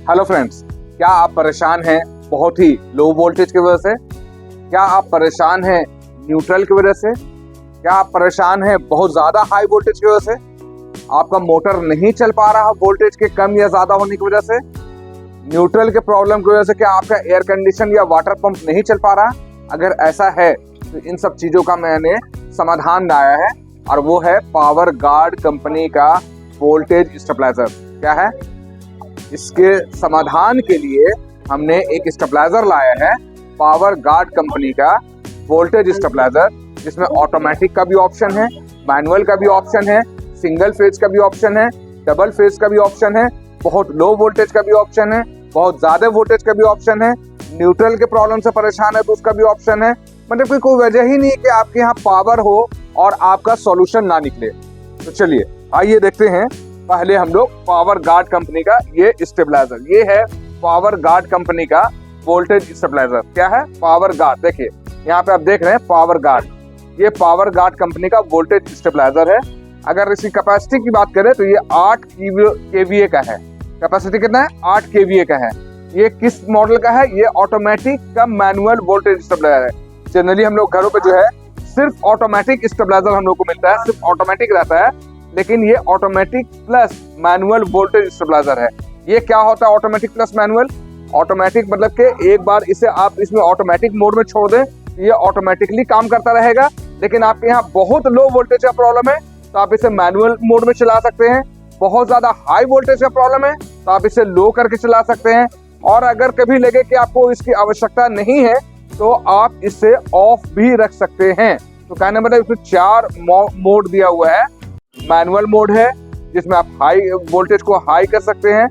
Hello friends, क्या आप परेशान हैं बहुत ही लो वोल्टेज की वजह से? क्या आप परेशान हैं न्यूट्रल की वजह से? क्या आप परेशान हैं बहुत ज़्यादा हाई वोल्टेज की वजह से? आपका मोटर नहीं चल पा रहा वोल्टेज के कम या ज़्यादा होने की वजह से? न्यूट्रल के प्रॉब्लम की वजह से क्या आपका एयर कंडीशन या वाटर पंप नहीं चल पा रहा? अगर ऐसा है तो इन सब चीज़ों का मैंने समाधान लाया है और वो है पावर गार्ड कंपनी का वोल्टेज स्टेबलाइजर। क्या है? इसके समाधान के लिए हमने एक स्टेबलाइजर लाया है, पावर गार्ड कंपनी का वोल्टेज स्टेबलाइजर, जिसमें ऑटोमेटिक का भी ऑप्शन है, मैनुअल का भी ऑप्शन है, सिंगल फेज का भी ऑप्शन है, डबल फेज का भी ऑप्शन है, बहुत लो वोल्टेज का भी ऑप्शन है, बहुत ज्यादा वोल्टेज का भी ऑप्शन है, न्यूट्रल के प्रॉब्लम से परेशान है तो उसका भी ऑप्शन है। मतलब कि कोई वजह ही नहीं है कि आपके यहाँ पावर हो और आपका सॉल्यूशन ना निकले। तो चलिए आइए देखते हैं पहले हम लोग पावर गार्ड कंपनी का ये स्टेबलाइजर। ये है पावर गार्ड कंपनी का वोल्टेज स्टेबलाइजर। क्या है? Power guard. देखिए यहाँ पे आप देख रहे हैं पावर गार्ड, ये पावर गार्ड कंपनी का वोल्टेज स्टेबलाइजर है। अगर इसकी कैपेसिटी की बात करें तो ये 8 kVA का है। कैपेसिटी कितना है? 8 kVA का है। ये किस मॉडल का है? ये ऑटोमेटिक का मैनुअल वोल्टेज स्टेबलाइजर है। जनरली हम लोग घरों पे जो है सिर्फ ऑटोमेटिक स्टेबलाइजर हम लोग को मिलता है, सिर्फ ऑटोमेटिक रहता है, लेकिन ये automatic plus manual voltage stabiliser है। ये क्या होता है ऑटोमेटिक प्लस मैनुअल? ऑटोमेटिक मतलब कि एक बार इसे आप इसमें ऑटोमेटिक मोड में छोड़ दें, ये ऑटोमेटिकली काम करता रहेगा। लेकिन आपके यहाँ बहुत लो वोल्टेज का प्रॉब्लम है तो आप इसे मैनुअल मोड में चला सकते हैं। बहुत ज्यादा हाई वोल्टेज का प्रॉब्लम है तो आप इसे लो करके चला सकते हैं। और अगर कभी लगे कि आपको इसकी आवश्यकता नहीं है तो आप इसे ऑफ भी रख सकते हैं। तो कहने मतलब इसमें 4 मोड दिया हुआ है। मैनुअल मोड है जिसमें आप हाई वोल्टेज को हाई कर सकते हैं,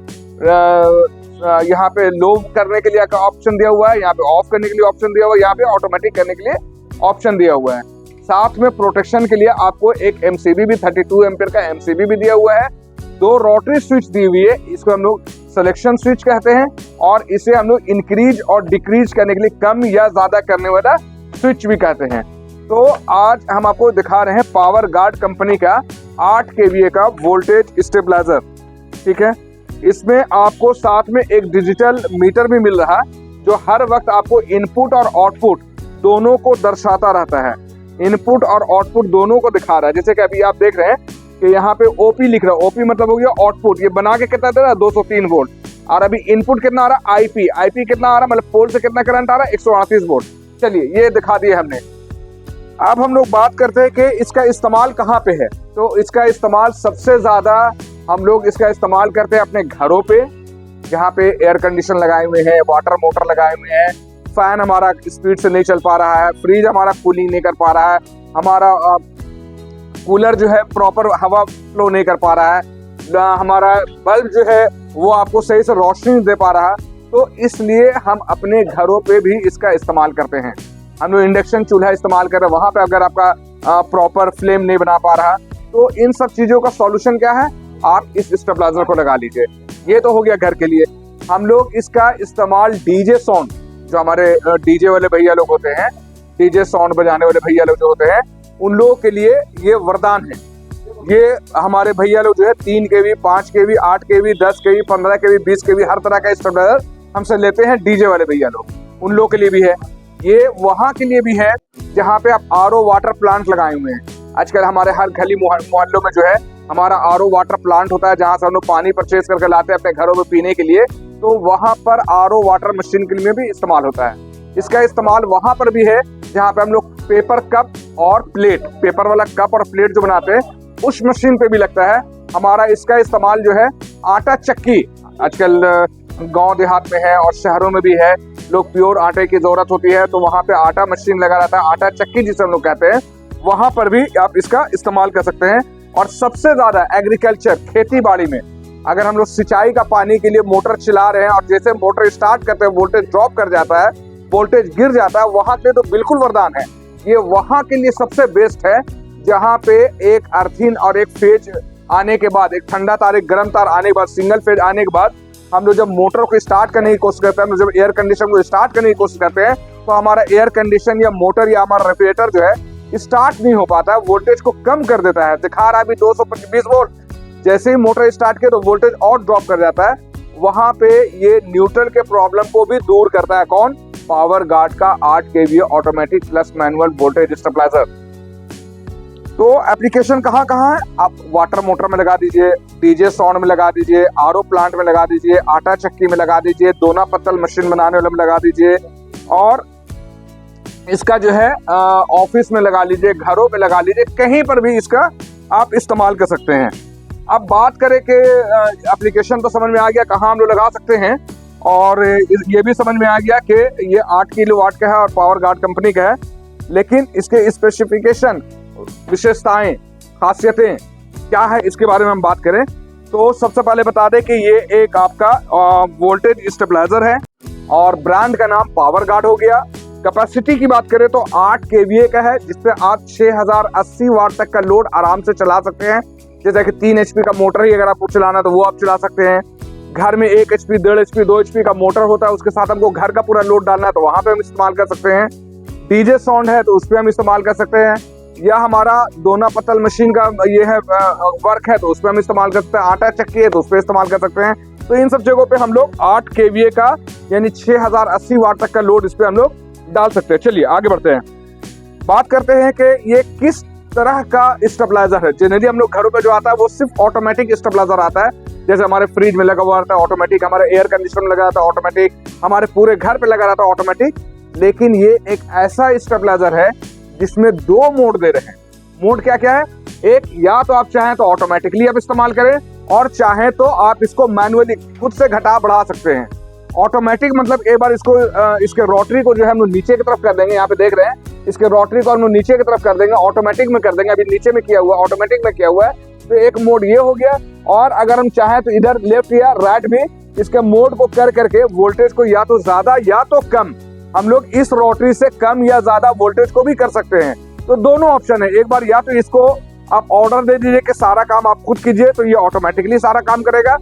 यहाँ पे लो करने के लिए ऑप्शन दिया हुआ है, यहाँ पे ऑफ करने के लिए ऑप्शन दिया हुआ है, यहाँ पे ऑटोमेटिक करने के लिए ऑप्शन दिया हुआ है। साथ में प्रोटेक्शन के लिए आपको एक एमसीबी भी 32 एम्पीयर का एमसीबी भी दिया हुआ है। 2 रोटरी स्विच दी हुई है, इसको हम लोग सिलेक्शन स्विच कहते हैं, और इसे हम लोग इंक्रीज और डिक्रीज करने के लिए कम या ज्यादा करने वाला स्विच भी कहते हैं। तो आज हम आपको दिखा रहे हैं पावर गार्ड कंपनी का 8 kVA का वोल्टेज स्टेबलाइजर। ठीक है, इसमें आपको साथ में एक डिजिटल मीटर भी मिल रहा है जो हर वक्त आपको इनपुट और आउटपुट दोनों को दर्शाता रहता है। इनपुट और आउटपुट दोनों को दिखा रहा है। जैसे कि अभी आप देख रहे हैं कि यहाँ पे ओपी लिख रहा है, ओपी मतलब हो गया आउटपुट। ये बना के कितना दे रहा है? 203 वोल्ट। और अभी इनपुट कितना आ रहा है? आईपी। आईपी कितना आ रहा है? मतलब पोल से कितना करंट आ रहा है? 138 वोल्ट। चलिए ये दिखा दिए हमने। अब हम लोग बात करते हैं कि इसका इस्तेमाल कहाँ पे है। तो इसका इस्तेमाल सबसे ज्यादा हम लोग इसका इस्तेमाल करते हैं अपने घरों पे, जहाँ पे एयर कंडीशन लगाए हुए हैं, वाटर मोटर लगाए हुए हैं, फैन हमारा स्पीड से नहीं चल पा रहा है, फ्रिज हमारा कूलिंग नहीं कर पा रहा है, हमारा कूलर जो है प्रॉपर हवा फ्लो नहीं कर पा रहा है, हमारा बल्ब जो है वो आपको सही से रोशनी नहीं दे पा रहा है। तो इसलिए हम अपने घरों पे भी इसका इस्तेमाल करते हैं। हम लोग इंडक्शन चूल्हा इस्तेमाल कर रहे हैं, वहां पे अगर आपका प्रॉपर फ्लेम नहीं बना पा रहा तो इन सब चीजों का सॉल्यूशन क्या है? आप इस स्टेबलाइजर को लगा लीजिए। ये तो हो गया घर के लिए। हम लोग इसका इस्तेमाल डीजे साउंड, जो हमारे डीजे वाले भैया लोग होते हैं, डीजे साउंड बजाने वाले भैया लोग जो होते हैं, उन लोगों के लिए ये वरदान है। ये हमारे भैया लोग जो है 3 kV, 5 kV, 8 kV, 10 kV, 15 kV, 20 kV हर तरह का स्टेबलाइजर हमसे लेते हैं डीजे वाले भैया लोग। उन लोगों के लिए भी है। ये वहां के लिए भी है जहाँ पे आप आरओ वाटर प्लांट लगाए हुए हैं। आजकल हमारे हर गली मोहल्लों में जो है हमारा आरओ वाटर प्लांट होता है, जहाँ से हम लोग पानी परचेज करके लाते हैं अपने घरों में पीने के लिए। तो वहां पर आरओ वाटर मशीन के लिए भी इस्तेमाल होता है। इसका इस्तेमाल वहां पर भी है जहाँ पे हम लोग पेपर कप और प्लेट, पेपर वाला कप और प्लेट जो बनाते हैं, उस मशीन पे भी लगता है। हमारा इसका इस्तेमाल जो है आटा चक्की, आजकल गांव देहात में है और शहरों में भी है, लोग प्योर आटे की जरूरत होती है तो वहां पे आटा मशीन लगा रहता है, आटा चक्की जिसे हम लोग कहते हैं, वहां पर भी आप इसका इस्तेमाल कर सकते हैं। और सबसे ज्यादा एग्रीकल्चर, खेती बाड़ी में अगर हम लोग सिंचाई का पानी के लिए मोटर चला रहे हैं और जैसे मोटर स्टार्ट करते हैं वोल्टेज ड्रॉप कर जाता है, वोल्टेज गिर जाता है, वहां के तो बिल्कुल वरदान है। ये वहां के लिए सबसे बेस्ट है जहां पे एक अर्थिन और एक फेज आने के बाद, एक ठंडा तार एक गर्म तार आने के बाद, सिंगल फेज आने के बाद हम लोग जब मोटर को स्टार्ट करने की कोशिश करते हैं, हम जब एयर कंडीशन को स्टार्ट करने की कोशिश करते हैं तो हमारा एयर कंडीशन या मोटर या हमारा रेफ्रिजरेटर जो है स्टार्ट नहीं हो पाता है, वोल्टेज को कम कर देता है। दिखा रहा है अभी 220 वोल्ट, जैसे ही मोटर स्टार्ट किया तो वोल्टेज और ड्रॉप कर जाता है वहां पे ये न्यूट्रल के प्रॉब्लम को भी दूर करता है। कौन? पावर गार्ड का 8 kVA automatic plus manual voltage stabiliser. तो एप्लीकेशन कहाँ कहाँ है? आप वाटर मोटर में लगा दीजिए, डीजे साउंड में लगा दीजिए, आरओ प्लांट में लगा दीजिए, आटा चक्की में लगा दीजिए, दोना पत्तल मशीन बनाने वाले में लगा दीजिए, और इसका जो है ऑफिस में लगा लीजिए, घरों में लगा लीजिए, कहीं पर भी इसका आप इस्तेमाल कर सकते हैं। अब बात करें कि एप्लीकेशन तो समझ में आ गया कहाँ हम लोग लगा सकते हैं, और ये भी समझ में आ गया कि ये 8 किलोवाट का है और पावर गार्ड कंपनी का है। लेकिन इसके स्पेसिफिकेशन, विशेषताएं, खासियतें क्या है, इसके बारे में हम बात करें तो सबसे पहले बता दें कि ये एक आपका वोल्टेज स्टेबलाइजर है और ब्रांड का नाम पावर गार्ड हो गया। कैपेसिटी की बात करें तो 8 kVA का है, जिसपे आप 6080 वाट तक का लोड आराम से चला सकते हैं। जैसे कि 3 HP का मोटर ही अगर आपको चलाना है तो वो आप चला सकते हैं। घर में 1 HP, 1.5 HP, 2 HP का मोटर होता है, उसके साथ हमको घर का पूरा लोड डालना है तो वहां पे हम इस्तेमाल कर सकते हैं। डीजे साउंड है तो उस पर हम इस्तेमाल कर सकते हैं, या हमारा दोना पत्तल मशीन का ये है वर्क है तो उस पर हम इस्तेमाल कर सकते हैं, आटा चक्की है तो उस पर इस्तेमाल कर सकते हैं। तो इन सब जगहों पे हम लोग 8 kVA का यानी 6080 वाट तक का लोड इस पे हम लोग डाल सकते हैं। चलिए आगे बढ़ते हैं, बात करते हैं कि ये किस तरह का स्टेबलाइजर है। जनरली हम लोग घरों पे जो आता है वो सिर्फ ऑटोमेटिक स्टेबलाइजर आता है, जैसे हमारे फ्रिज में लगा हुआ रहता है ऑटोमेटिक, हमारे एयर कंडीशनर में लगा रहता है ऑटोमेटिक, हमारे पूरे घर पे लगा रहता है ऑटोमेटिक। लेकिन ये एक ऐसा स्टेबलाइजर है जिसमें 2 मोड दे रहे हैं। मोड क्या क्या है? एक, या तो आप चाहें तो ऑटोमेटिकली आप इस्तेमाल करें, और चाहें तो आप इसको मैनुअली खुद से घटा बढ़ा सकते हैं। ऑटोमेटिक मतलब एक बार इसको इसके रोटरी को जो है हम लोग नीचे की तरफ कर देंगे, यहाँ पे देख रहे हैं इसके रोटरी को हम लोग नीचे की तरफ कर देंगे, ऑटोमेटिक में कर देंगे, अभी नीचे में किया हुआ ऑटोमेटिक में किया हुआ है। तो एक मोड ये हो गया, और अगर हम चाहें तो इधर लेफ्ट या राइट भी इसके मोड को कर करके वोल्टेज को या तो ज्यादा या तो कम, हम लोग इस रोटरी से कम या ज्यादा वोल्टेज को भी कर सकते हैं। तो दोनों ऑप्शन है, एक बार या तो इसको आप ऑर्डर दे दीजिए कि सारा काम आप खुद कीजिए तो ये ऑटोमेटिकली सारा काम करेगा,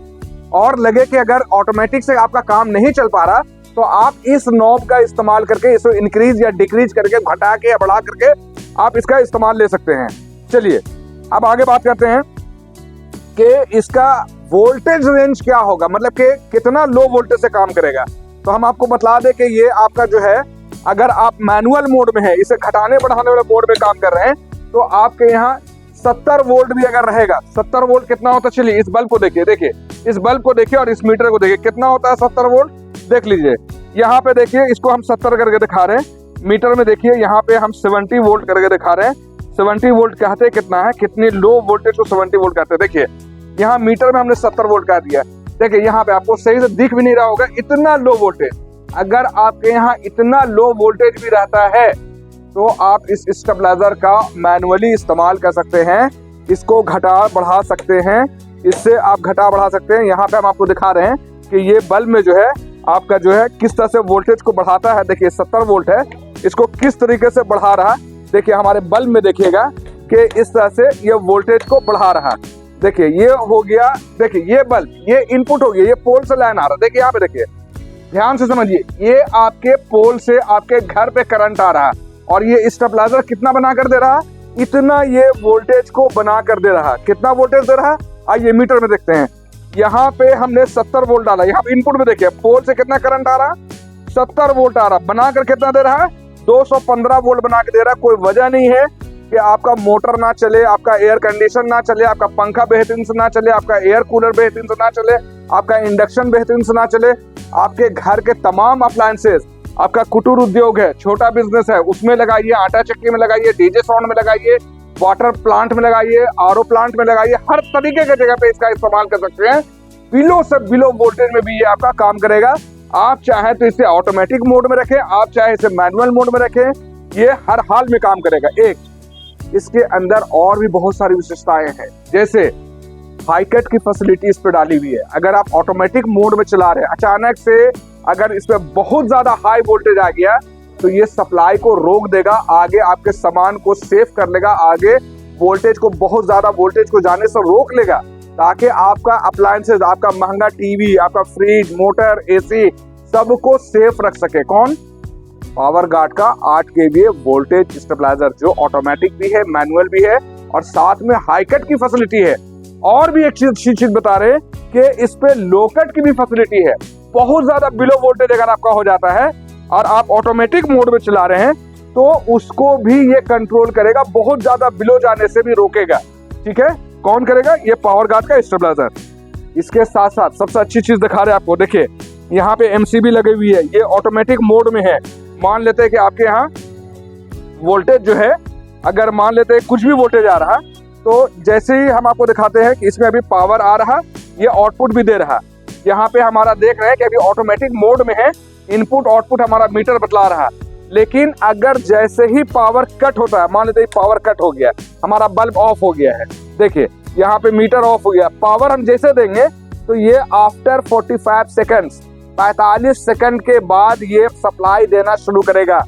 और लगे कि अगर ऑटोमेटिक से आपका काम नहीं चल पा रहा तो आप इस नॉब का इस्तेमाल करके इसको इंक्रीज या डिक्रीज करके, घटा के या बढ़ा करके आप इसका इस्तेमाल ले सकते हैं। चलिए अब आगे बात करते हैं कि इसका वोल्टेज रेंज क्या होगा, मतलब कि कितना लो वोल्टेज से काम करेगा। तो हम आपको बता दें कि ये आपका जो है, अगर आप मैनुअल मोड में है, इसे घटाने बढ़ाने वाले मोड में काम कर रहे हैं, तो आपके यहाँ 70 वोल्ट भी अगर रहेगा, 70 वोल्ट कितना होता है? चलिए इस बल्ब को देखिए, देखिए इस बल्ब को देखिए और इस मीटर को देखिए कितना होता है 70 वोल्ट, देख लीजिए। यहाँ पे देखिए इसको हम 70 करके दिखा रहे हैं, मीटर में देखिए यहाँ पे हम 70 वोल्ट करके दिखा रहे हैं। 70 वोल्ट कहते हैं कितना है, कितनी लो वोल्टेज को 70 वोल्ट कहते हैं। देखिए यहाँ मीटर में हमने 70 वोल्ट कह दिया, देखिए यहाँ पे आपको सही से दिख भी नहीं रहा होगा, इतना लो वोल्टेज। अगर आपके यहाँ इतना लो वोल्टेज भी रहता है तो आप इस स्टेबलाइजर का मैनुअली इस्तेमाल कर सकते हैं, इसको घटा बढ़ा सकते हैं, इससे आप घटा बढ़ा सकते हैं। यहाँ पे हम आपको दिखा रहे हैं कि ये बल्ब में जो है आपका जो है किस तरह से वोल्टेज को बढ़ाता है। देखिए 70 वोल्ट है, इसको किस तरीके से बढ़ा रहा है, देखिए हमारे बल्ब में देखिएगा कि इस तरह से ये वोल्टेज को बढ़ा रहा है। देखिए ये हो गया, देखिए ये बल्ब, ये इनपुट हो गया, ये पोल से लाइन आ रहा है। देखिए यहाँ पे देखिए, ध्यान से समझिए, ये आपके पोल से आपके घर पे करंट आ रहा है, और ये स्टेबलाइजर कितना बना कर दे रहा है? इतना ये वोल्टेज को बना कर दे रहा है। कितना वोल्टेज दे रहा है? आइए मीटर में देखते हैं। यहाँ पे हमने 70 वोल्ट डाला, यहाँ पे इनपुट में देखिए पोल से कितना करंट आ रहा है? 70 वोल्ट आ रहा, बनाकर कितना दे रहा है? 215 वोल्ट बना के दे रहा है। कोई वजह नहीं है कि आपका मोटर ना चले, आपका एयर कंडीशन ना चले, आपका पंखा बेहतरीन से ना चले, आपका एयर कूलर बेहतरीन से ना चले, आपका इंडक्शन बेहतरीन से ना चले। आपके घर के तमाम अप्लायंसेस, आपका कुटीर उद्योग है, छोटा बिजनेस है, उसमें लगाइए, आटा चक्की में लगाइए, डीजे साउंड में लगाइए, वाटर प्लांट में लगाइए, आरओ प्लांट में लगाइए, हर तरीके के जगह पे इसका इस्तेमाल कर सकते हैं। बिलो से बिलो वोल्टेज में भी ये आपका काम करेगा। आप चाहे तो इसे ऑटोमेटिक मोड में रखें, आप चाहे इसे मैनुअल मोड में रखें, ये हर हाल में काम करेगा। एक इसके अंदर और भी बहुत सारी विशेषताएं हैं, जैसे हाई कट की फैसिलिटी इस पे डाली हुई है। अगर आप ऑटोमेटिक मोड में चला रहे हैं, अचानक से अगर इसमें बहुत ज्यादा हाई वोल्टेज आ गया तो ये सप्लाई को रोक देगा, आगे आपके सामान को सेव कर लेगा, आगे वोल्टेज को, बहुत ज्यादा वोल्टेज को जाने से रोक लेगा, ताकि आपका अप्लायंसेस, आपका महंगा टीवी, आपका फ्रिज, मोटर, एसी सबको सेफ रख सके। कौन? पावर गार्ड का 8 kVA वोल्टेज स्टेबलाइजर, जो ऑटोमेटिक भी है, मैनुअल भी है, और साथ में हाई कट की फैसिलिटी है। और भी एक अच्छी चीज बता रहे हैं कि इस पे लोकट की भी फैसिलिटी है। बहुत ज्यादा बिलो वोल्टेज अगर आपका हो जाता है और आप ऑटोमेटिक मोड में चला रहे हैं तो उसको भी ये कंट्रोल करेगा, बहुत ज्यादा बिलो जाने से भी रोकेगा। ठीक है, कौन करेगा? ये पावर गार्ड का स्टेबलाइजर। इसके साथ साथ सबसे अच्छी चीज दिखा रहे हैं आपको, देखिए यहाँ पे एमसीबी लगी हुई है, ये ऑटोमेटिक मोड में है। मान लेते हैं कि आपके यहाँ वोल्टेज जो है, अगर मान लेते हैं कुछ भी वोल्टेज आ रहा, तो जैसे ही हम आपको दिखाते हैं कि इसमें अभी पावर आ रहा, ये आउटपुट भी दे रहा। यहाँ पे हमारा देख रहे हैं कि अभी ऑटोमेटिक मोड में है, इनपुट आउटपुट हमारा मीटर बतला रहा। लेकिन अगर जैसे ही पावर कट होता है, मान लेते हैं पावर कट हो गया, हमारा बल्ब ऑफ हो गया है, देखिए यहाँ पे मीटर ऑफ हो गया, पावर हम जैसे देंगे तो ये आफ्टर 45 सेकंड्स, 45 सेकंड के बाद ये सप्लाई देना शुरू करेगा।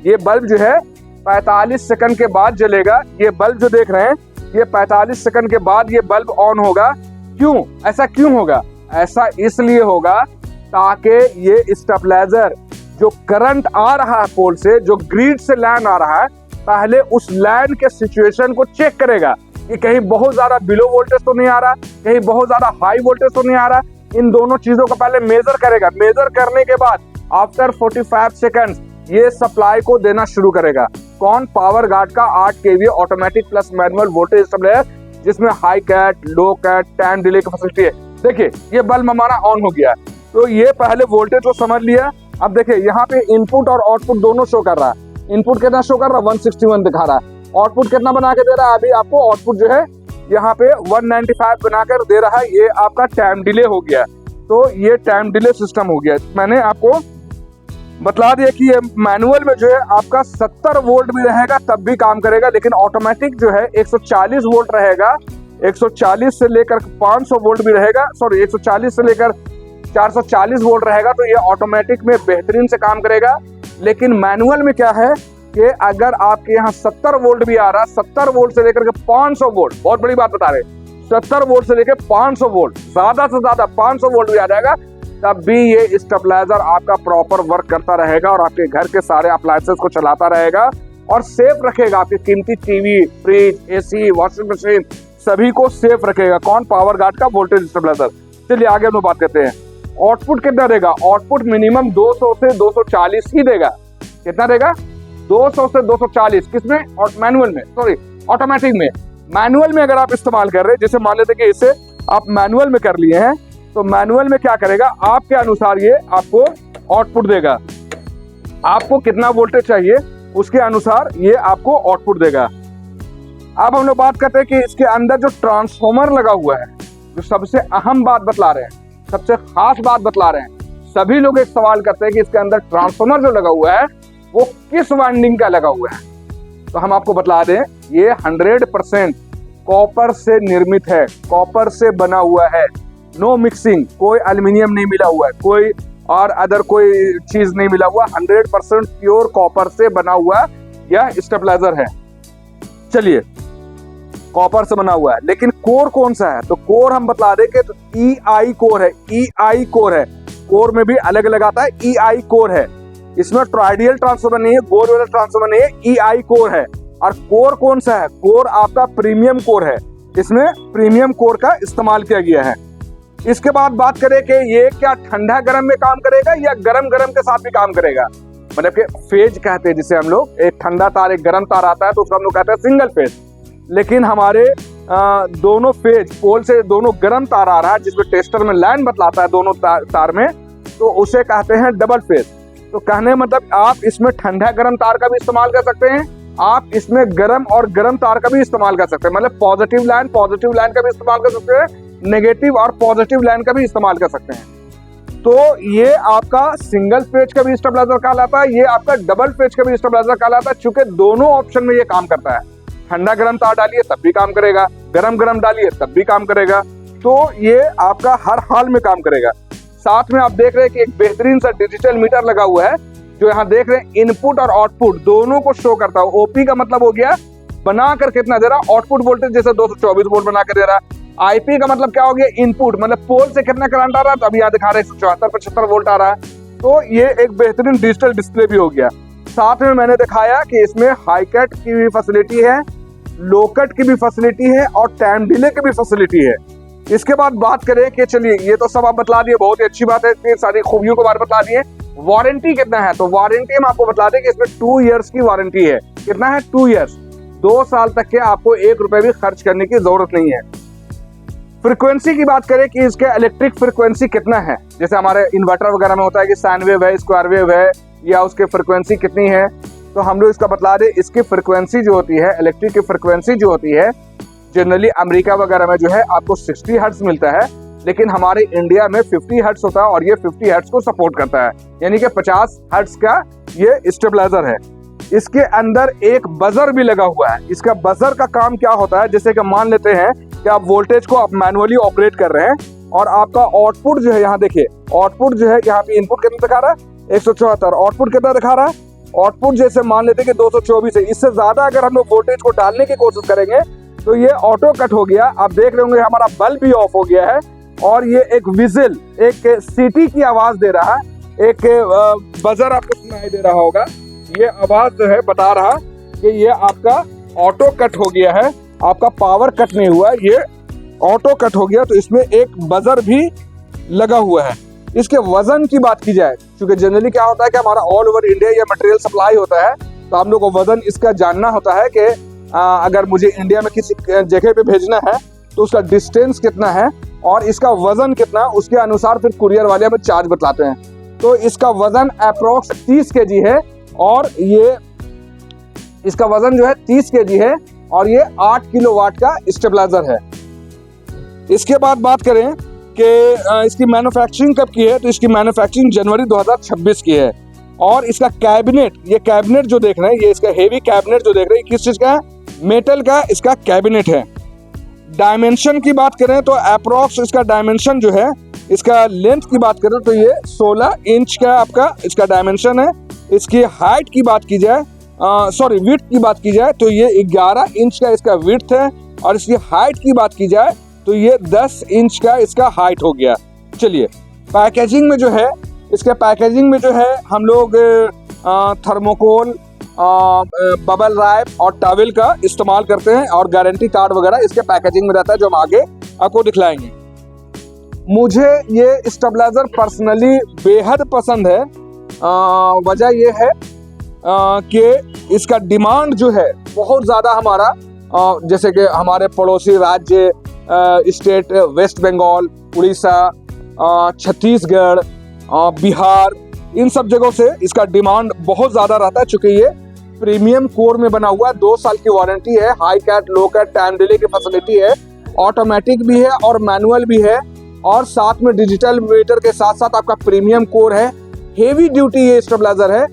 ये बल्ब जो है 45 सेकंड के बाद जलेगा। ये बल्ब जो देख रहे हैं, ये 45 सेकंड के बाद ये बल्ब ऑन होगा। क्यों? ऐसा क्यों होगा? ऐसा इसलिए होगा ताकि ये स्टेबलाइजर जो करंट आ रहा है पोल से, जो ग्रिड से लाइन आ रहा है, पहले उस लाइन के सिचुएशन को चेक करेगा कि कहीं बहुत ज्यादा बिलो वोल्टेज तो नहीं आ रहा, कहीं बहुत ज्यादा हाई वोल्टेज तो नहीं आ रहा। इन दोनों चीजों को पहले मेजर करेगा। मेजर करने के बाद आफ्टर 45 सेकंड्स ये सप्लाई को देना शुरू करेगा। कौन? पावर गार्ड का 8 kVA automatic plus manual voltage stabiliser, जिसमें high cut, low cut, time delay की फैसिलिटी है। देखिए ये बल्ब हमारा ऑन हो गया, तो ये पहले वोल्टेज को समझ लिया। अब देखिए यहाँ पे इनपुट और आउटपुट दोनों शो कर रहा है। इनपुट कितना शो कर रहा है? 161 दिखा रहा है। आउटपुट कितना बना के दे रहा है? अभी आपको आउटपुट जो है यहाँ पे 195 बनाकर दे रहा है। ये आपका टाइम डिले हो गया, तो ये टाइम डिले सिस्टम हो गया। मैंने आपको बतला दिया कि ये मैनुअल में जो है आपका 70 वोल्ट भी रहेगा तब भी काम करेगा, लेकिन ऑटोमेटिक जो है 140 वोल्ट रहेगा। 140 से लेकर 500 वोल्ट भी रहेगा, सॉरी 140 से लेकर 440 वोल्ट रहेगा, तो ये ऑटोमेटिक में बेहतरीन से काम करेगा। लेकिन मैनुअल में क्या है कि अगर आपके यहाँ 70 वोल्ट भी आ रहा, 70 वोल्ट से लेकर के 500 वोल्ट, बहुत बड़ी बात बता रहे, 70 वोल्ट से लेकर 500 वोल्ट, ज्यादा से ज्यादा 500 वोल्ट भी आ जाएगा, तब भी ये स्टेबलाइजर आपका प्रॉपर वर्क करता रहेगा और आपके घर के सारे अप्लायंसेस को चलाता रहेगा और सेफ रखेगा। आपकी कीमती TV, fridge, AC, washing machine सभी को सेफ रखेगा। कौन? पावर गार्ड का वोल्टेज स्टेबलाइजर। चलिए आगे हम बात करते हैं। आउटपुट कितना देगा? आउटपुट मिनिमम 200 से 240 ही देगा। कितना देगा? 200 से 240। किसमें? मैनुअल में, सॉरी ऑटोमेटिक में। मैनुअल में अगर आप इस्तेमाल कर रहे हैं, जैसे मान लेते कि इसे आप मैनुअल में कर लिए हैं, तो मैनुअल में क्या करेगा? आपके अनुसार ये आपको आउटपुट देगा। आपको कितना वोल्टेज चाहिए उसके अनुसार ये आपको आउटपुट देगा। अब हम लोग बात करते हैं कि इसके अंदर जो ट्रांसफॉर्मर लगा हुआ है, जो सबसे अहम बात बतला रहे हैं, सबसे खास बात बतला रहे हैं। सभी लोग एक सवाल करते हैं कि इसके अंदर ट्रांसफॉर्मर जो लगा हुआ है वो किस वाइंडिंग का लगा हुआ है। तो हम आपको बतला दें, ये 100% कॉपर से निर्मित है, कॉपर से बना हुआ है। नो मिक्सिंग, कोई एल्युमिनियम नहीं मिला हुआ है, कोई और अदर कोई चीज नहीं मिला हुआ। 100% प्योर कॉपर से बना हुआ यह स्टेबलाइजर है। चलिए, कॉपर से बना हुआ है, लेकिन कोर कौन सा है? तो कोर हम बतला दें कि तो EI कोर है। EI कोर है। कोर में भी अलग अलग आता है। EI कोर है। इसमें ट्राइडियल ट्रांसफार्मर नहीं है, गोल वाला ट्रांसफार्मर नहीं है, EI कोर है। और कोर कौन सा है? कोर आपका प्रीमियम कोर है। इसमें प्रीमियम कोर का इस्तेमाल किया गया है। इसके बाद बात करें कि ये क्या ठंडा गर्म में काम करेगा या गरम गरम के साथ भी काम करेगा। मतलब कि फेज कहते हैं जिसे हम लोग, एक ठंडा तार एक गर्म तार आता है तो उसको हम लोग कहते हैं सिंगल फेज। लेकिन हमारे दोनों फेज पोल से दोनों गर्म तार आ रहा है, जिसमें टेस्टर में लाइन बतलाता है दोनों तार में, तो उसे कहते हैं डबल फेज। तो कहने मतलब आप इसमें ठंडा गर्म तार का भी इस्तेमाल कर सकते हैं, आप इसमें गर्म और गर्म तार का भी इस्तेमाल कर सकते हैं। मतलब पॉजिटिव लाइन का भी इस्तेमाल कर सकते हैं, नेगेटिव और पॉजिटिव लाइन का भी इस्तेमाल कर सकते हैं। तो ये आपका सिंगल फेज का भी स्टेबलाइजर कहलाता है, ये आपका डबल फेज का भी स्टेबलाइजर कहलाता है। चूंकि दोनों ऑप्शन में ये काम करता है, ठंडा गर्म तार डालिए तब भी काम करेगा, गरम गरम डालिए तब भी काम करेगा। तो ये आपका हर हाल में काम करेगा। साथ में आप देख रहे हैं कि एक बेहतरीन सा डिजिटल मीटर लगा हुआ है, जो यहाँ देख रहे हैं इनपुट और आउटपुट दोनों को शो करता है। ओपी का मतलब हो गया बनाकर कितना दे रहा, आउटपुट वोल्टेज जैसे 224 वोल्ट बना कर दे रहा। आईपी का मतलब क्या हो गया? इनपुट, मतलब पोल से कितना करंट आ रहा है, तो अभी यहाँ दिखा रहे हैं 174-75 वोल्ट आ रहा है। तो ये एक बेहतरीन डिजिटल डिस्प्ले भी हो गया। साथ में मैंने दिखाया कि इसमें हाई कैट की भी फैसिलिटी है, लोकट की भी फैसिलिटी है और टाइम डिले की भी फैसिलिटी है। इसके बाद बात करें कि चलिए ये तो सब आप बतला दिए, बहुत ही अच्छी बात है, इतनी सारी खूबियों के बारे में बतला दिए। वारंटी कितना है, तो वारंटी हम आपको बता दें कि इसमें 2 इयर्स की वारंटी है। कितना है, 2 इयर्स, 2 साल तक के आपको 1 रुपए भी खर्च करने की जरूरत नहीं है। फ्रीक्वेंसी की बात करें कि इसके इलेक्ट्रिक फ्रीक्वेंसी कितना है, जैसे हमारे इन्वर्टर वगैरह में होता है कि साइन वेव है, स्क्वायर वेव है, या उसके फ्रीक्वेंसी कितनी है, तो हम लोग इसका बतला दें। इसकी फ्रीक्वेंसी जो होती है, इलेक्ट्रिक की फ्रीक्वेंसी जो होती है, जनरली अमेरिका वगैरह में जो है आपको 60 हर्ट्ज मिलता है, लेकिन हमारे इंडिया में 50 हर्ट्ज होता है और ये 50 हर्ट्ज को सपोर्ट करता है, यानी कि 50 हर्ट्ज का ये स्टेबलाइजर है। इसके अंदर एक बजर भी लगा हुआ है। इसका बजर का काम क्या होता है, जैसे कि मान लेते हैं कि आप वोल्टेज को आप मैनुअली ऑपरेट कर रहे हैं और आपका आउटपुट जो है, यहाँ देखिए आउटपुट जो है, यहाँ पे इनपुट कितना दिखा रहा है 174, आउटपुट कितना दिखा रहा है, आउटपुट जैसे मान लेते हैं कि 224 है। इससे ज्यादा अगर हम लोग वोल्टेज को डालने की कोशिश करेंगे तो ये ऑटो कट हो गया। आप देख रहे होंगे हमारा बल्ब भी ऑफ हो गया है और ये एक विजिल, एक सीटी की आवाज दे रहा है, एक बजर आपको सुनाई दे रहा होगा। ये आवाज जो है बता रहा कि ये आपका ऑटो कट हो गया है, आपका पावर कट नहीं हुआ, ये ऑटो कट हो गया। तो इसमें एक बजर भी लगा हुआ है। इसके वजन की बात की जाए, क्योंकि जनरली क्या होता है कि हमारा ऑल ओवर इंडिया ये मटेरियल सप्लाई होता है, तो हम लोग को वजन इसका जानना होता है कि अगर मुझे इंडिया में किसी जगह पे भेजना है तो उसका डिस्टेंस कितना है और इसका वजन कितना, उसके अनुसार फिर कुरियर वाले हमें चार्ज बताते हैं। तो इसका वजन अप्रोक्स 30 kg है और ये इसका वजन जो है 30 kg है और ये 8 किलोवाट का स्टेबलाइजर है। इसके बाद बात करें कि इसकी मैन्युफैक्चरिंग कब की है, तो इसकी मैन्युफैक्चरिंग जनवरी 2026 की है। और इसका कैबिनेट, ये कैबिनेट जो देख रहे हैं, ये इसका हेवी कैबिनेट जो देख रहे हैं, किस चीज का है, मेटल का इसका कैबिनेट है। डायमेंशन की बात करें तो अप्रोक्स इसका डायमेंशन जो है, इसका लेंथ की बात करें तो ये 16 इंच का आपका इसका डायमेंशन है। इसकी हाइट की बात की जाए, सॉरी विड्थ की बात की जाए तो ये 11 इंच का इसका विड्थ है और इसकी हाइट की बात की जाए तो ये 10 इंच का इसका हाइट हो गया। चलिए पैकेजिंग में जो है, इसके पैकेजिंग में जो है हम लोग थर्मोकोल, बबल रैप और टॉवेल का इस्तेमाल करते हैं और गारंटी कार्ड वगैरह इसके पैकेजिंग में रहता है, जो हम आगे आपको दिखलाएंगे। मुझे ये स्टेबलाइजर पर्सनली बेहद पसंद है। वजह ये है कि इसका डिमांड जो है बहुत ज़्यादा हमारा, जैसे कि हमारे पड़ोसी राज्य स्टेट वेस्ट बंगाल, उड़ीसा, छत्तीसगढ़, बिहार, इन सब जगहों से इसका डिमांड बहुत ज़्यादा रहता है। चूँकि ये प्रीमियम कोर में बना हुआ है, 2 साल की वारंटी है, high cut low cut time delay की फैसिलिटी है, ऑटोमेटिक भी है और मैनुअल भी है और साथ में डिजिटल मीटर के साथ साथ आपका प्रीमियम कोर है। हेवी ड्यूटी ये स्टेबलाइजर है।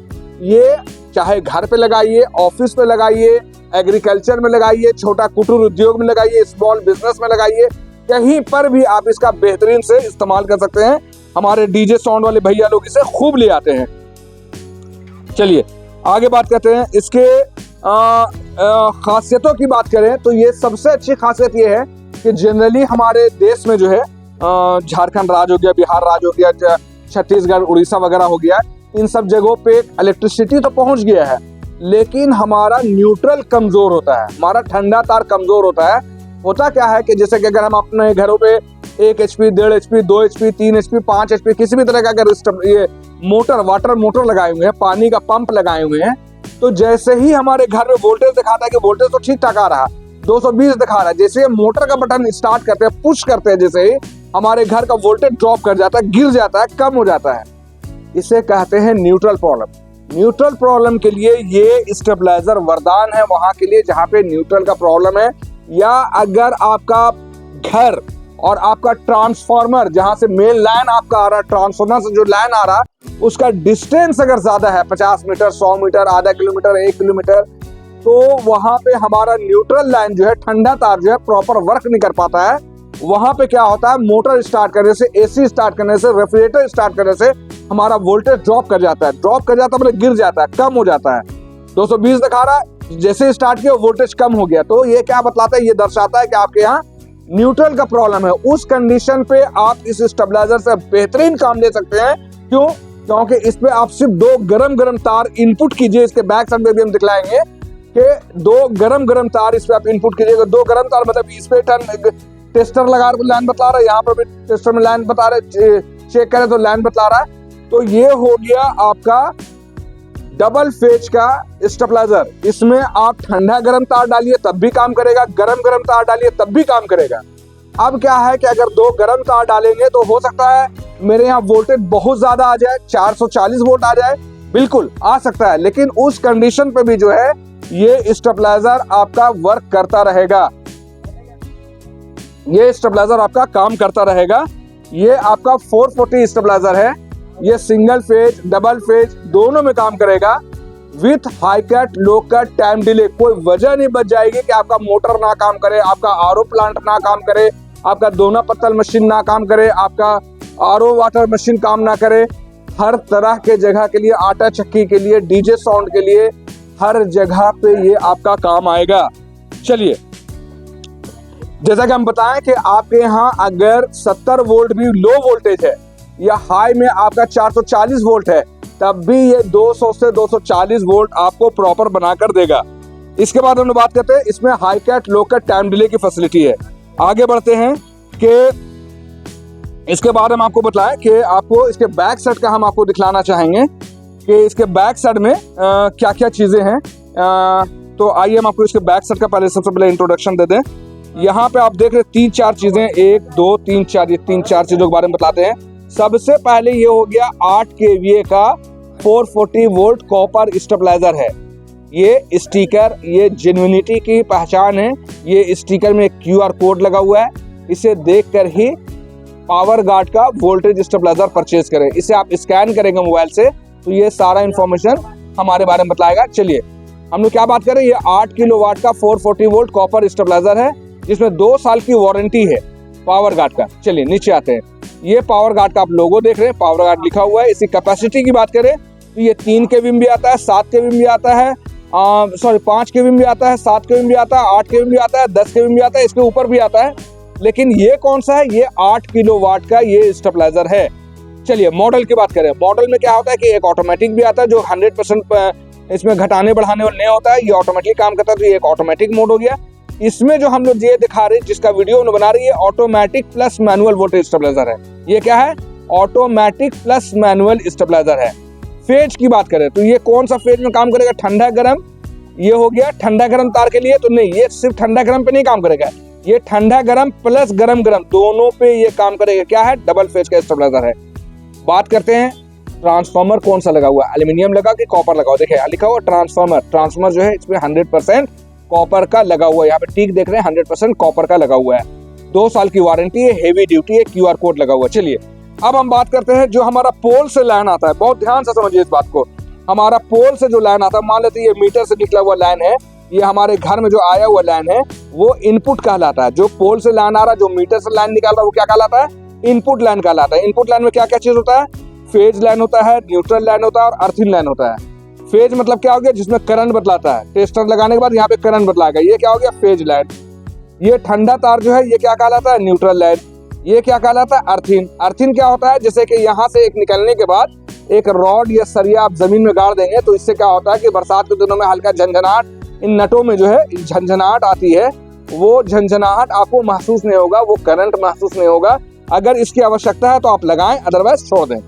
ये चाहे घर पे लगाइए, ऑफिस पे लगाइए, एग्रीकल्चर में लगाइए, छोटा कुटीर उद्योग में लगाइए, स्मॉल बिजनेस में लगाइए, कहीं पर भी आप इसका बेहतरीन से इस्तेमाल कर सकते हैं। हमारे डीजे साउंड वाले भैया लोग इसे खूब ले आते हैं। चलिए आगे बात करते हैं। इसके खासियतों की बात करें तो ये सबसे अच्छी खासियत ये है कि जनरली हमारे देश में जो है झारखंड राज्य हो गया, बिहार राज्य हो गया, छत्तीसगढ़, उड़ीसा वगैरह हो गया, इन सब जगहों पे इलेक्ट्रिसिटी तो पहुंच गया है, लेकिन हमारा न्यूट्रल कमजोर होता है, हमारा ठंडा तार कमजोर होता है। होता क्या है कि जैसे कि अगर हम अपने घरों पे 1 HP, 1.5 HP, 2 HP, 3 HP, 5 HP किसी भी तरह का अगर ये मोटर, वाटर मोटर लगाए हुए हैं, पानी का पंप लगाए हुए हैं, तो जैसे ही हमारे घर में वोल्टेज दिखाता है कि वोल्टेज तो ठीक ठाक आ रहा है, 220 दिखा रहा है, जैसे मोटर का बटन स्टार्ट करते हैं, पुश करते हैं, जैसे ही हमारे घर का वोल्टेज ड्रॉप कर जाता है, गिर जाता है, कम हो जाता है। इसे कहते हैं न्यूट्रल प्रॉब्लम। न्यूट्रल प्रॉब्लम के लिए ये स्टेबलाइजर वरदान है वहां के लिए जहां पे न्यूट्रल का प्रॉब्लम है, या अगर आपका घर और आपका ट्रांसफार्मर जहां से मेन लाइन आपका आ रहा है, ट्रांसफार्मर से जो लाइन आ रहा है उसका डिस्टेंस अगर ज्यादा है, 50 मीटर, 100 मीटर, आधा किलोमीटर, 1 किलोमीटर, तो वहां पे हमारा न्यूट्रल लाइन जो है, ठंडा तार जो है, प्रॉपर वर्क नहीं कर पाता है। वहां पे क्या होता है, मोटर स्टार्ट करने से, एसी स्टार्ट करने से, रेफ्रिजरेटर स्टार्ट करने से हमारा वोल्टेज ड्रॉप कर जाता है, मतलब गिर जाता है, कम हो जाता है। 220 दिखा रहा है, जैसे स्टार्ट किया वोल्टेज कम हो गया, तो ये क्या बतलाता है, ये दर्शाता है कि आपके यहाँ न्यूट्रल का प्रॉब्लम है। उस कंडीशन पे आप इस स्टेबलाइजर से बेहतरीन काम ले सकते हैं। क्यों? क्योंकि इस पे आप सिर्फ 2 गरम तार इनपुट कीजिए, इसके बैक साइड में भी हम दिखलाएंगे, कि दो गरम गरम तार इस पे आप इनपुट कीजिएगा। दो गरम तार मतलब इस पे टेस्टर लगा लाइन बता रहा है, यहाँ पर भी टेस्टर में लाइन बता रहा है, चेक करें तो लाइन बता रहा है। तो ये हो गया आपका डबल फेज का स्टेबलाइजर। इसमें आप ठंडा गर्म तार डालिए तब भी काम करेगा, गरम गरम तार डालिए तब भी काम करेगा। अब क्या है कि अगर दो गरम तार डालेंगे तो हो सकता है मेरे यहाँ वोल्टेज बहुत ज्यादा आ जाए, 440 वोल्ट आ जाए, बिल्कुल आ सकता है, लेकिन उस कंडीशन पे भी जो है ये स्टेबलाइजर आपका वर्क करता रहेगा, ये स्टेबलाइजर आपका काम करता रहेगा। ये आपका 440 स्टेबलाइजर है, ये सिंगल फेज डबल फेज दोनों में काम करेगा with high cut low cut time delay. कोई वजह नहीं बच जाएगी कि आपका मोटर ना काम करे, आपका आरओ प्लांट ना काम करे, आपका दोना पत्तल मशीन ना काम करे, आपका आरओ वाटर मशीन काम ना करे। हर तरह के जगह के लिए, आटा चक्की के लिए, डीजे साउंड के लिए, हर जगह पे ये आपका काम आएगा। चलिए, जैसा कि हम बताएं कि आपके यहाँ अगर 70 वोल्ट भी लो वोल्टेज है या हाई में आपका 440 वोल्ट है, तब भी ये 200 से 240 वोल्ट आपको प्रॉपर बनाकर देगा। इसके बाद हम लोग बात करते हैं, इसमें हाई कट लो कट टाइम डिले की फैसिलिटी है। आगे बढ़ते हैं कि इसके बाद हम आपको बताएं कि आपको इसके बैक साइड का हम आपको दिखलाना चाहेंगे कि इसके बैक साइड में क्या क्या चीजें हैं। तो आइए हम आपको इसके बैक साइड का पहले सबसे पहले इंट्रोडक्शन दे दें। यहाँ पे आप देख रहे 3-4 चीजें, 1 2 3 4, ये 3-4 चीजों के बारे में बताते हैं। सबसे पहले ये हो गया 8 kVA का 440 वोल्ट कॉपर स्टेबलाइजर है। ये स्टिकर, ये जेन्युइनिटी की पहचान है। ये स्टिकर में QR कोड लगा हुआ है, इसे देखकर ही पावर गार्ड का वोल्टेज स्टेबलाइजर परचेज करें। इसे आप स्कैन करेंगे मोबाइल से तो ये सारा इंफॉर्मेशन हमारे बारे में बताएगा। चलिए, हम लोग क्या बात करें, ये 8 किलोवाट का 440 वोल्ट कॉपर स्टेबलाइजर है जिसमें 2 साल की वारंटी है पावर गार्ड का। चलिए नीचे आते हैं, ये पावर गार्ड का आप लोगो देख रहे हैं, पावर गार्ड लिखा हुआ है। इसकी कैपेसिटी की बात करें तो ये 3 kV में भी आता है, 7 kV में भी आता है, 5 kV में भी आता है, 7 kV में भी आता है, 8 kV में भी आता है, 10 kV में भी आता है, इसके ऊपर भी आता है। लेकिन ये कौन सा है, ये 8 किलोवाट का ये स्टेबलाइजर है। चलिए मॉडल की बात करें, मॉडल में क्या होता है कि एक ऑटोमेटिक भी आता है जो 100% इसमें घटाने बढ़ाने वाला नहीं होता है, ये ऑटोमेटिकली काम करता है, तो ये एक ऑटोमेटिक मोड हो गया। इसमें जो हम लोग ये दिखा रहे हैं, जिसका वीडियो बना रही है, automatic plus manual voltage stabiliser है। ये क्या है, ऑटोमेटिक प्लस मैनुअल स्टेबलाइजर है। फेज की बात करें तो ये कौन सा फेज में काम करेगा, ठंडा गर्म। ये हो गया ठंडा गर्म तार के लिए, तो नहीं, ये सिर्फ ठंडा गर्म पे नहीं काम करेगा, ये ठंडा गर्म प्लस गरम गरम दोनों पे ये काम करेगा। क्या है, डबल फेज का स्टेबलाइजर है। बात करते हैं ट्रांसफार्मर कौन सा लगा हुआ है, एल्यूमिनियम लगा कि कॉपर लगा हुआ, देखिए लिखा हुआ ट्रांसफार्मर। ट्रांसफार्मर जो है इसमें 100% कॉपर का लगा हुआ है, यहाँ पे टिक देख रहे हैं 100% कॉपर का लगा हुआ है। 2 साल की वारंटी है, हेवी ड्यूटी है, QR कोड लगा हुआ है। चलिए अब हम बात करते हैं जो हमारा पोल से लाइन आता है, बहुत ध्यान से समझिए इस बात को। हमारा पोल से जो लाइन आता है, मान लेते हैं ये मीटर से निकला हुआ लाइन है, ये हमारे घर में जो आया हुआ लाइन है वो इनपुट कहलाता है। जो पोल से लाइन आ रहा है, जो मीटर से लाइन निकाल रहा है, वो क्या कहलाता है, इनपुट लाइन कहलाता है। इनपुट लाइन में क्या क्या चीज होता है, फेज लाइन होता है, न्यूट्रल लाइन होता है और अर्थिंग लाइन होता है। फेज मतलब क्या हो गया, जिसमें करंट बतलाता है, टेस्टर लगाने के बाद यहाँ पे करंट बतलाएगा, ये क्या हो गया, फेज लाइन। ये ठंडा तार जो है ये क्या कहलाता है, न्यूट्रल लाइन। ये क्या कहलाता है, अर्थिंग। अर्थिंग क्या होता है, जैसे कि यहाँ से एक निकलने के बाद एक रॉड या सरिया आप जमीन में गाड़ देंगे तो इससे क्या होता है कि बरसात के दिनों में हल्का झंझनाहट, इन नटों में जो है झंझनाहट आती है, वो झंझनाहट आपको महसूस नहीं होगा, वो करंट महसूस नहीं होगा। अगर इसकी आवश्यकता है तो आप लगाएं, अदरवाइज छोड़ दें।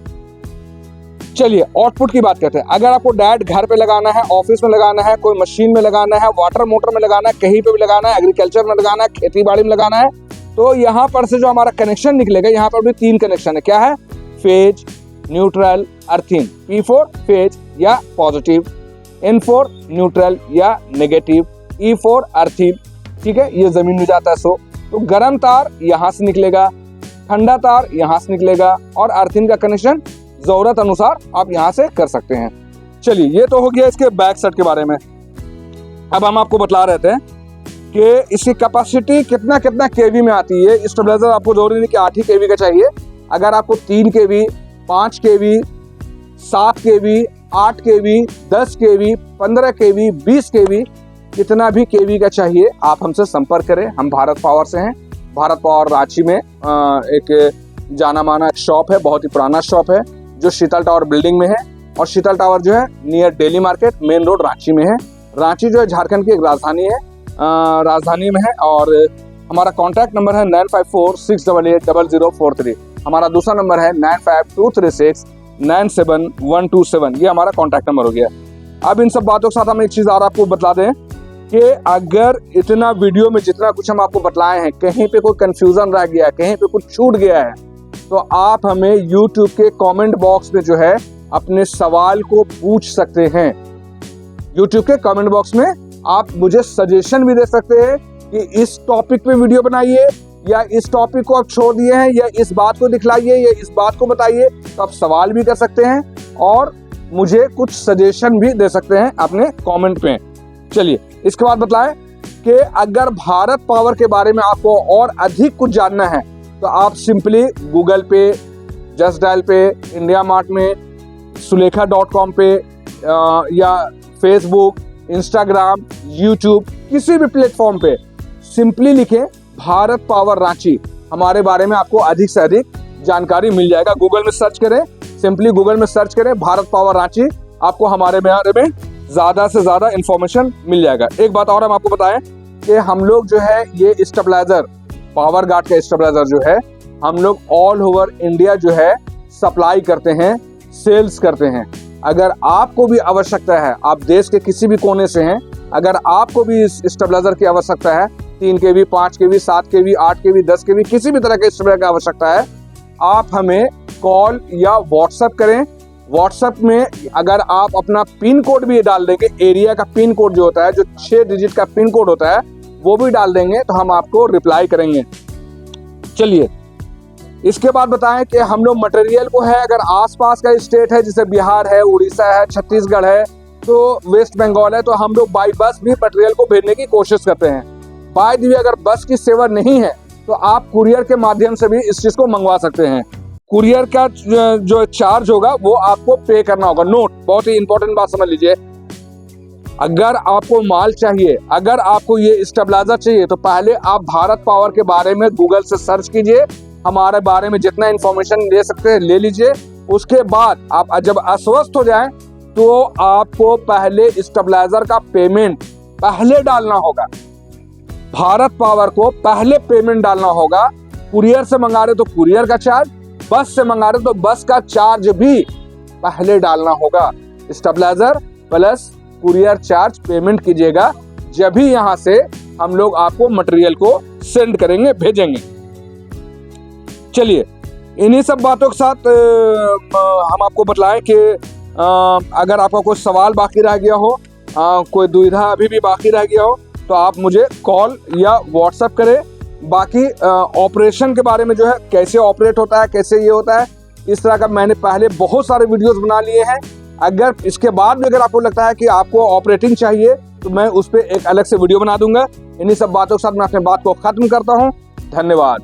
चलिए आउटपुट की बात करते हैं। अगर आपको डायरेक्ट घर पे लगाना है, ऑफिस में लगाना है, कोई मशीन में लगाना है, वाटर मोटर में लगाना है, कहीं पे भी लगाना है, एग्रीकल्चर में लगाना है, खेती बाड़ी में लगाना है, तो यहाँ पर से जो हमारा कनेक्शन निकलेगा, यहाँ पर भी 3 कनेक्शन है। क्या है, phase, neutral, earthing. P4 phase या पॉजिटिव, N4 न्यूट्रल या नेगेटिव, E4 अर्थिंग। ठीक है, ये जमीन में जाता है। तो गर्म तार यहाँ से निकलेगा, ठंडा तार यहाँ से निकलेगा और अर्थिंग का कनेक्शन जरूरत अनुसार आप यहाँ से कर सकते हैं। चलिए ये तो हो गया इसके बैक साइड के बारे में। अब हम आपको बतला रहे थे कि इसकी कैपेसिटी कितना कितना केवी में आती है। स्टेबलाइजर आपको जरूरी नहीं कि 8 ही केवी का चाहिए, अगर आपको 3 केवी, 5 केवी, 7 केवी, 8 केवी, 10 केवी, 15 केवी, 20 केवी, कितना भी केवी का चाहिए आप हमसे संपर्क करें। हम भारत पावर से हैं। भारत पावर रांची में एक जाना माना शॉप है, बहुत ही पुराना शॉप है जो शीतल टावर बिल्डिंग में है, और शीतल टावर जो है near daily market main road Ranchi में है। रांची जो है झारखंड की एक राजधानी है, राजधानी में है। और हमारा कॉन्टैक्ट नंबर है 9546880043। हमारा दूसरा नंबर है 9523697127। ये हमारा कॉन्टैक्ट नंबर हो गया। अब इन सब बातों के साथ हम एक चीज़ और आपको बतला दें कि अगर इतना वीडियो में जितना कुछ हम आपको बतलाए हैं, कहीं पे कोई कंफ्यूजन रह गया है, कहीं पे कुछ छूट गया है, तो आप हमें YouTube के कमेंट बॉक्स में जो है अपने सवाल को पूछ सकते हैं। YouTube के कमेंट बॉक्स में आप मुझे सजेशन भी दे सकते हैं कि इस टॉपिक पे वीडियो बनाइए, या इस टॉपिक को आप छोड़ दिए हैं, या इस बात को दिखलाइए, या इस बात को बताइए। तो आप सवाल भी कर सकते हैं और मुझे कुछ सजेशन भी दे सकते हैं अपने कमेंट पे। चलिए इसके बाद बतलाएं कि अगर भारत पावर के बारे में आपको और अधिक कुछ जानना है तो आप सिंपली गूगल पे, जस्ट डायल पे, इंडिया मार्ट में, सुलेखा.com पे, या फेसबुक, इंस्टाग्राम, यूट्यूब, किसी भी प्लेटफॉर्म पे सिंपली लिखें भारत पावर रांची। हमारे बारे में आपको अधिक से अधिक जानकारी मिल जाएगा। गूगल में सर्च करें, सिंपली गूगल में सर्च करें भारत पावर रांची, आपको हमारे बारे में ज़्यादा से ज़्यादा इंफॉर्मेशन मिल जाएगा। एक बात और हम आपको बताएं कि हम लोग जो है ये स्टेबलाइजर, पावर गार्ड का स्टेबलाइजर जो है, हम लोग ऑल ओवर इंडिया जो है सप्लाई करते हैं, सेल्स करते हैं। अगर आपको भी आवश्यकता है, आप देश के किसी भी कोने से हैं, अगर आपको भी इस स्टेबलाइजर की आवश्यकता है, 3 kV, 5 kV, 7 kV, 8 kV, 10 kV, किसी भी तरह के स्टेबलाइजर की आवश्यकता है, आप हमें कॉल या व्हाट्सएप करें। व्हाट्सएप में अगर आप अपना पिन कोड भी डाल देंगे, एरिया का पिन कोड जो होता है, जो 6 डिजिट का पिन कोड होता है, वो भी डाल देंगे तो हम आपको रिप्लाई करेंगे। चलिए इसके बाद बताएं कि हम लोग मटेरियल को है, अगर आसपास का स्टेट है जैसे बिहार है, उड़ीसा है, छत्तीसगढ़ है, तो वेस्ट बंगाल है, तो हम लोग बाई बस भी मटेरियल को भेजने की कोशिश करते हैं। बाय द वे अगर बस की सेवा नहीं है तो आप कुरियर के माध्यम से भी इस चीज को मंगवा सकते हैं। कुरियर का जो चार्ज होगा वो आपको पे करना होगा। नोट, बहुत ही इंपॉर्टेंट बात समझ लीजिए, अगर आपको माल चाहिए, अगर आपको ये स्टेबलाइजर चाहिए, तो पहले आप भारत पावर के बारे में गूगल से सर्च कीजिए, हमारे बारे में जितना इंफॉर्मेशन ले सकते हैं ले लीजिए। उसके बाद आप जब आश्वस्त हो जाएं तो आपको पहले स्टेबलाइजर का पेमेंट पहले डालना होगा। भारत पावर को पहले पेमेंट डालना होगा। कुरियर से मंगा रहे तो कुरियर का चार्ज, बस से मंगा रहे तो बस का चार्ज भी पहले डालना होगा। Stabiliser plus courier charge payment कीजिएगा, जब भी यहां से हम लोग आपको मटेरियल को सेंड करेंगे, भेजेंगे। चलिए इन्हीं सब बातों के साथ हम आपको बतलाएं कि अगर आपका कोई सवाल बाकी रह गया हो, कोई दुविधा अभी भी बाकी रह गया हो, तो आप मुझे कॉल या व्हाट्सएप करें। बाकी ऑपरेशन के बारे में जो है, कैसे ऑपरेट होता है, कैसे ये होता है, इस तरह का मैंने पहले बहुत सारे वीडियोस बना लिए हैं। अगर इसके बाद भी अगर आपको लगता है कि आपको ऑपरेटिंग चाहिए तो मैं उस पर एक अलग से वीडियो बना दूंगा। इन्हीं सब बातों के साथ मैं अपने बात को खत्म करता हूँ। धन्यवाद।